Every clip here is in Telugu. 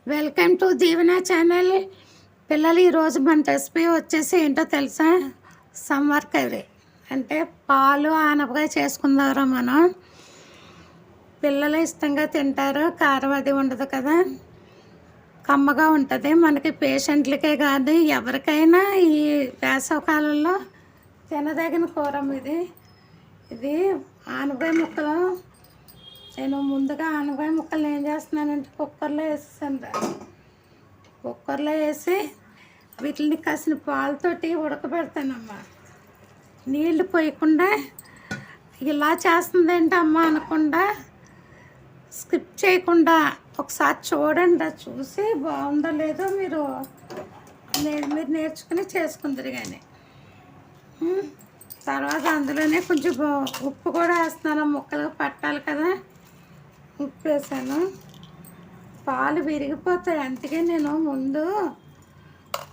Welcome to Deevena channel. పిల్లలు ఈరోజు మన రెసిపీ వచ్చేసి ఏంటో తెలుసా? సమ్మర్ కర్రీ అంటే పాలు ఆనపకాయ చేసుకుందారా. మనం పిల్లలు ఇష్టంగా తింటారు, కారం అది ఉండదు కదా, కమ్మగా ఉంటుంది. మనకి పేషెంట్లకే కాదు ఎవరికైనా ఈ వేసవకాలంలో తినదగిన కూర ఇది ఆనపకాయ ముక్కలు. నేను ముందుగా ఆనపకాయ ముక్కలు ఏం చేస్తున్నానంటే కుక్కర్లో వేసేసాను. కుక్కర్లో వేసి వీటిని కాసిన పాలతోటి ఉడకబెడతానమ్మా. నీళ్లు పోయకుండా. ఇలా చేస్తుంది ఏంటమ్మా అనకుండా, స్కిప్ చేయకుండా ఒకసారి చూడండి. చూసి బాగుందో లేదో మీరు నేర్చుకుని చేసుకుందరు. కానీ తర్వాత అందులోనే కొంచెం ఉప్పు కూడా వేస్తున్నాను, ముక్కలకు పట్టాలి కదా. ఉప్పు వేసాను. పాలు విరిగిపోతాయి, అందుకే నేను ముందు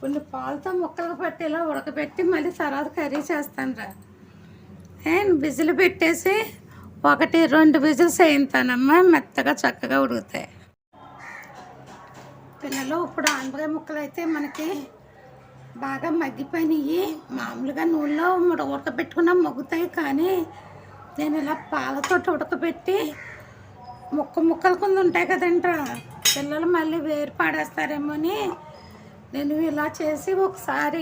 కొన్ని పాలతో ముక్కలకు పట్టేలా ఉడకబెట్టి మళ్ళీ తర్వాత కర్రీ చేస్తాను. విజిల్ పెట్టేసి 1-2 విజిల్స్ వేయిస్తానమ్మా, మెత్తగా చక్కగా ఉడుకుతాయి. పిల్లలు ఇప్పుడు ఆనపకాయ ముక్కలు అయితే మనకి బాగా మగ్గిపోయినాయి. మామూలుగా నూనెలో ఉడకబెట్టుకున్నా మగ్గుతాయి, కానీ నేను ఇలా పాలతోటి ఉడకబెట్టి ముక్కలు కింద ఉంటాయి కదంట్రా, పిల్లలు మళ్ళీ వేరు పాడేస్తారేమో అని నేను ఇలా చేసి ఒకసారి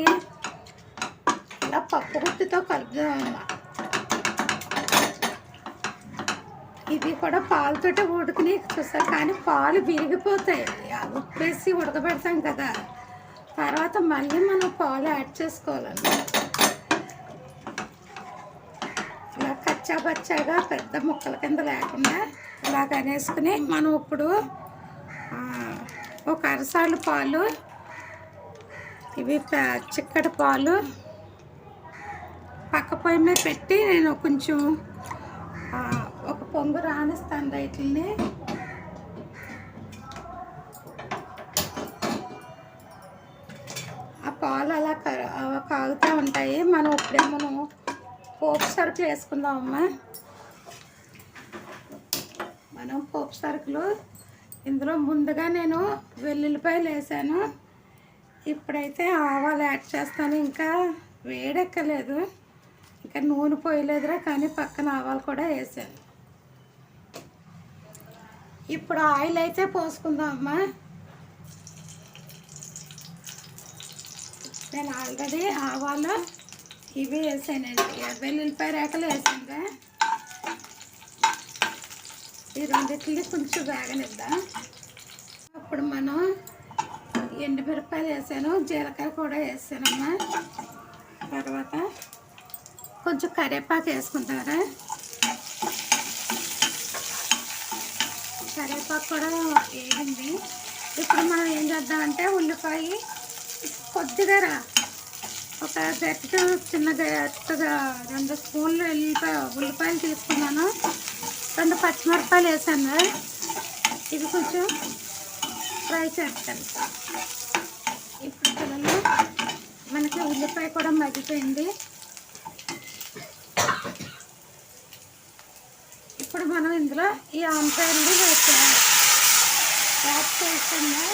ఇలా పప్పు గుత్తితో కలుపుదామమ్మా. ఇది కూడా పాలతోటే ఉడుకుని చూసారు, కానీ పాలు విరిగిపోతాయి. ఉప్పేసి ఉడకబెడతాం కదా, తర్వాత మళ్ళీ మనం పాలు యాడ్ చేసుకోవాలండి. ఇలా కచ్చాపచ్చాగా పెద్ద ముక్కల కింద లేకుండా ఇలా కనేసుకుని మనం ఇప్పుడు ఒక అరసాలు పాలు, ఇవి చిక్కటి పాలు పక్క పొయ్యి మీద పెట్టి నేను కొంచెం ఒక పొంగు రానిస్తాను రైట్లని. ఆ పాలు అలా కాగుతూ ఉంటాయి. మనం ఇప్పుడేమో పోపు సరుకులు వేసుకుందామమ్మా. మనం పోపు సరుకులు ఇందులో ముందుగా నేను వెల్లుల్లిపాయలు వేసాను. ఇప్పుడైతే ఆవాలు యాడ్ చేస్తాను. ఇంకా వేడెక్కలేదు, ఇంకా నూనె పోయలేదురా, కానీ పక్కన ఆవాలు కూడా వేసాను. ఇప్పుడు ఆయిల్ అయితే పోసుకుందామమ్మా. నేను ఆల్రెడీ ఆవాలు ఇవి వేసానండి, వెల్లుల్లిపాయ రేకలు వేసాను. ఈ రెండింటిని కొంచెం వేగనిద్దాం. అప్పుడు మనం ఎండుమిరపకాయలు వేసాను, జీలకర్ర కూడా వేసానమ్మా. తర్వాత కొంచెం కరివేపాకు వేసుకుంటారా. కరివేపాకు కూడా వేగింది. ఇప్పుడు మనం ఏం చేద్దామంటే ఉల్లిపాయ కొద్దిగా ఒక గట్టిగా చిన్న గట్టిగా 2 స్పూన్లు ఉల్లిపాయలు తీసుకున్నాను. 2 పచ్చిమిరపకాయలు వేసాను. ఇది కొంచెం ఫ్రై చేస్తాను. ఇప్పుడు పిల్లలు మనకి ఉల్లిపాయ కూడా మగ్గిపోయింది. ఇప్పుడు మనం ఇందులో ఈ ఆనపకాయలు యాడ్ చేస్తాము.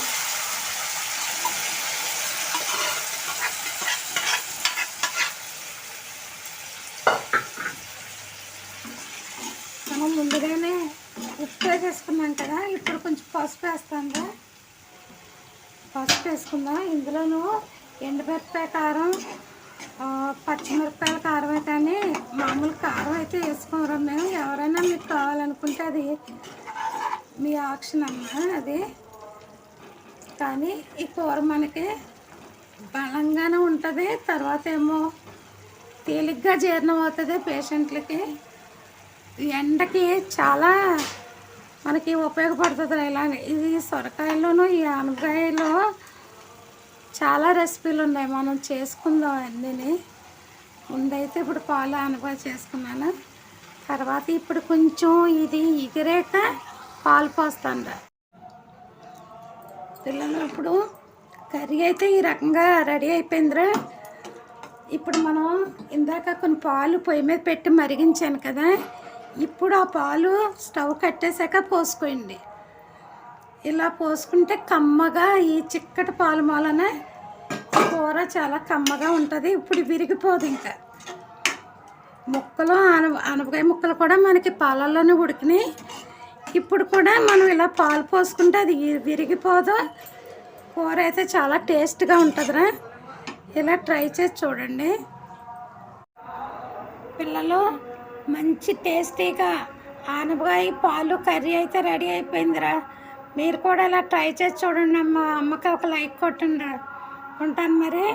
మనం ముందుగానే ఉప్పు వేసేసుకున్నాం కదా, ఇప్పుడు కొంచెం పసుపు వేస్తాను. పసుపు వేసుకుందాం. ఇందులోనూ ఎండుమిరపకాయ కారం, పచ్చిమిరపకాయల కారమే, కానీ మామూలు కారం అయితే వేసుకోరు మేము. ఎవరైనా మీకు కావాలనుకుంటే అది మీ ఆప్షన్ అమ్మా. అది కానీ ఈ కూర మనకి బలంగానే ఉంటుంది, తర్వాత ఏమో తేలిగ్గా జీర్ణం అవుతుంది పేషెంట్లకి. ఎండకి చాలా మనకి ఉపయోగపడుతుంది. ఇలా ఇది సొరకాయలోను ఈ ఆనపకాయలో చాలా రెసిపీలు ఉన్నాయి, మనం చేసుకుందాం అన్నీ. ముందైతే ఇప్పుడు పాలు ఆనపకాయ చేసుకున్నాను. తర్వాత ఇప్పుడు కొంచెం ఇది ఎగిరాక పాలు పోస్తాను. పిల్లలు ఇప్పుడు కర్రీ అయితే ఈ రకంగా రెడీ అయిపోయిందిరా. ఇప్పుడు మనం ఇందాక కొన్ని పాలు పొయ్యి మీద పెట్టి మరిగించాను కదా, ఇప్పుడు ఆ పాలు స్టవ్ కట్టేశాక పోసుకోండి. ఇలా పోసుకుంటే కమ్మగా ఈ చిక్కటి పాలు మూలన కూర చాలా కమ్మగా ఉంటుంది. ఇప్పుడు విరిగిపోదు. ఇంకా ముక్కలు అనపకాయ ముక్కలు కూడా మనకి పాలల్లోనే ఉడికినాయి. ఇప్పుడు కూడా మనం ఇలా పాలు పోసుకుంటే అది విరిగిపోదు. కూర అయితే చాలా టేస్ట్గా ఉంటుందిరా. ఇలా ట్రై చేసి చూడండి పిల్లలు. మంచి టేస్టీగా ఆనపకాయ పాలు కర్రీ అయితే రెడీ అయిపోయిందిరా. మీరు కూడా ఇలా ట్రై చేసి చూడండి. అమ్మకి ఒక లైక్ కొట్టండి. ఉంటాను మరి.